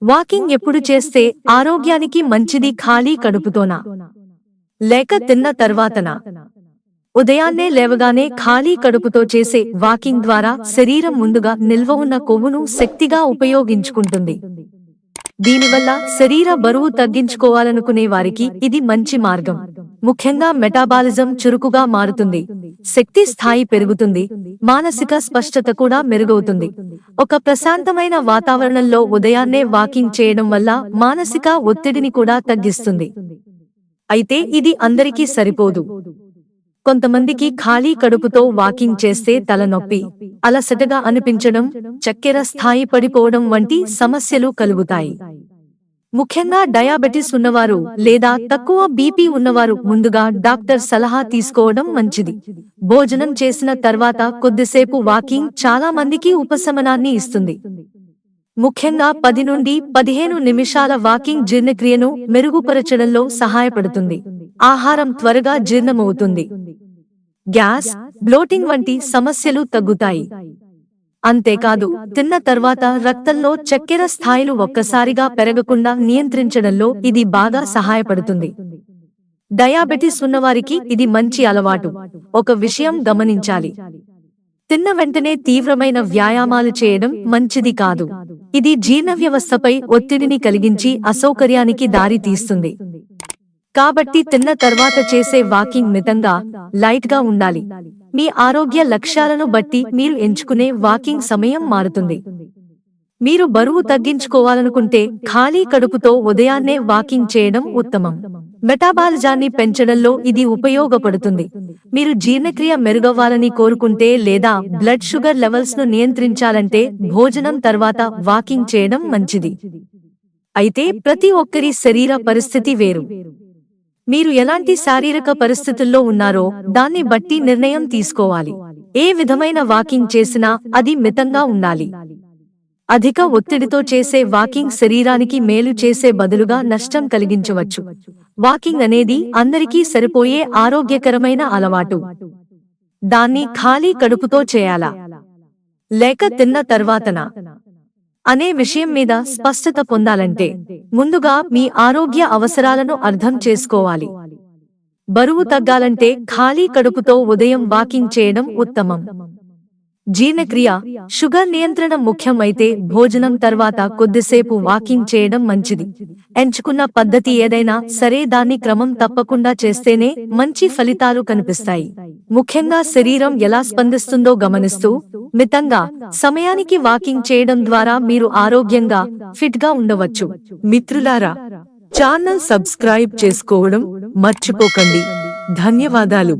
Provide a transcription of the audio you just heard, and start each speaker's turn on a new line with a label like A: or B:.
A: Walking ఎప్పుడు చేస్తే ఆరోగ్యానికి మంచిది? ఖాళీ కడుపుతోనా లేక తిన్న తర్వాతనా? ఉదయాన్నే లేవగానే ఖాళీ కడుపుతో చేసే వాకింగ్ ద్వారా శరీరం ముందుగా నిల్వ ఉన్న కొవ్వును శక్తిగా ఉపయోగించుకుంటుంది. దీనివల్ల శరీర బరువు తగ్గించుకోవాలనుకునే వారికి ఇది మంచి మార్గం. ముఖ్యంగా మెటాబాలిజం చురుకుగా మారుతుంది, శక్తి స్థాయి పెరుగుతుంది, మానసిక స్పష్టత కూడా మెరుగవుతుంది. ఒక ప్రశాంతమైన వాతావరణంలో ఉదయాన్నే వాకింగ్ చేయడం వల్ల మానసిక ఒత్తిడిని కూడా తగ్గిస్తుంది. అయితే ఇది అందరికీ సరిపోదు. కొంతమందికి ఖాళీ కడుపుతో వాకింగ్ చేస్తే తలనొప్పి, అలసటగా అనిపించడం, చక్కెర స్థాయి పడిపోవడం వంటి సమస్యలు కలుగుతాయి. ముఖ్యంగా డయాబెటిస్ ఉన్నవారు లేదా తక్కువ బీపీ ఉన్నవారు ముందుగా డాక్టర్ సలహా తీసుకోవడం మంచిది. భోజనం చేసిన తర్వాత కొద్దిసేపు వాకింగ్ చాలా మందికి ఉపశమనాన్ని ఇస్తుంది. ముఖ్యంగా 10 నుండి 15 నిమిషాల వాకింగ్ జీర్ణక్రియను మెరుగుపరచడంలో సహాయపడుతుంది. ఆహారం త్వరగా జీర్ణమవుతుంది, గ్యాస్, బ్లోటింగ్ వంటి సమస్యలు తగ్గుతాయి. అంతేకాదు, తిన్న తర్వాత రక్తంలో చక్కెర స్థాయిలు ఒక్కసారిగా పెరగకుండా నియంత్రించడంలో ఇది బాగా సహాయపడుతుంది. డయాబెటిస్ ఉన్నవారికి ఇది మంచి అలవాటు. ఒక విషయం గమనించాలి: తిన్న వెంటనే తీవ్రమైన వ్యాయామాలు చేయడం మంచిది కాదు. ఇది జీర్ణ వ్యవస్థపై ఒత్తిడిని కలిగించి అసౌకర్యానికి దారి తీస్తుంది. కాబట్టి తిన్న తర్వాత చేసే వాకింగ్ మితంగా, లైట్ గా ఉండాలి. మీ ఆరోగ్య లక్ష్యాలను బట్టి మీరు ఎంచుకునే వాకింగ్ సమయం మారుతుంది. మీరు బరువు తగ్గించుకోవాలనుకుంటే ఖాళీ కడుపుతో ఉదయాన్నే వాకింగ్ చేయడం ఉత్తమం. మెటాబాలిజాన్ని పెంచడంలో ఇది ఉపయోగపడుతుంది. మీరు జీర్ణక్రియ మెరుగవ్వాలని కోరుకుంటే లేదా బ్లడ్ షుగర్ లెవెల్స్ ను నియంత్రించాలంటే భోజనం తర్వాత వాకింగ్ చేయడం మంచిది. అయితే ప్రతి ఒక్కరి శరీర పరిస్థితి వేరు. మీరు ఎలాంటి శారీరక పరిస్థితుల్లో ఉన్నారో దాన్ని బట్టి నిర్ణయం తీసుకోవాలి. ఏ విధమైన వాకింగ్ చేసినా అది మితంగా ఉండాలి. అధిక ఒత్తిడితో చేసే వాకింగ్ శరీరానికి మేలు చేసే బదులుగా నష్టం కలిగించవచ్చు. వాకింగ్ అనేది అందరికీ సరిపోయే ఆరోగ్యకరమైన అలవాటు. దాన్ని ఖాళీ కడుపుతో చేయాలా లేక తిన్న తర్వాతనా అనే విషయం మీద స్పష్టత పొందాలంటే ముందుగా మీ ఆరోగ్య అవసరాలను అర్థం చేసుకోవాలి. బరువు తగ్గాలంటే ఖాళీ కడుపుతో ఉదయం వాకింగ్ చేయడం ఉత్తమం. జీర్ణక్రియ, షుగర్ నియంత్రణ ముఖ్యం అయితే భోజనం తర్వాత కొద్దిసేపు వాకింగ్ చేయడం మంచిది. ఎంచుకున్న పద్ధతి ఏదైనా సరే దాన్ని క్రమం తప్పకుండా చేస్తేనే మంచి ఫలితాలు కనిపిస్తాయి. ముఖ్యంగా శరీరం ఎలా స్పందిస్తుందో గమనిస్తూ మితంగా, సమయానికి వాకింగ్ చేయడం ద్వారా మీరు ఆరోగ్యంగా, ఫిట్ గా ఉండవచ్చు. మిత్రులారా, ఛానల్ సబ్స్క్రైబ్ చేసుకోవడం మర్చిపోకండి. ధన్యవాదాలు.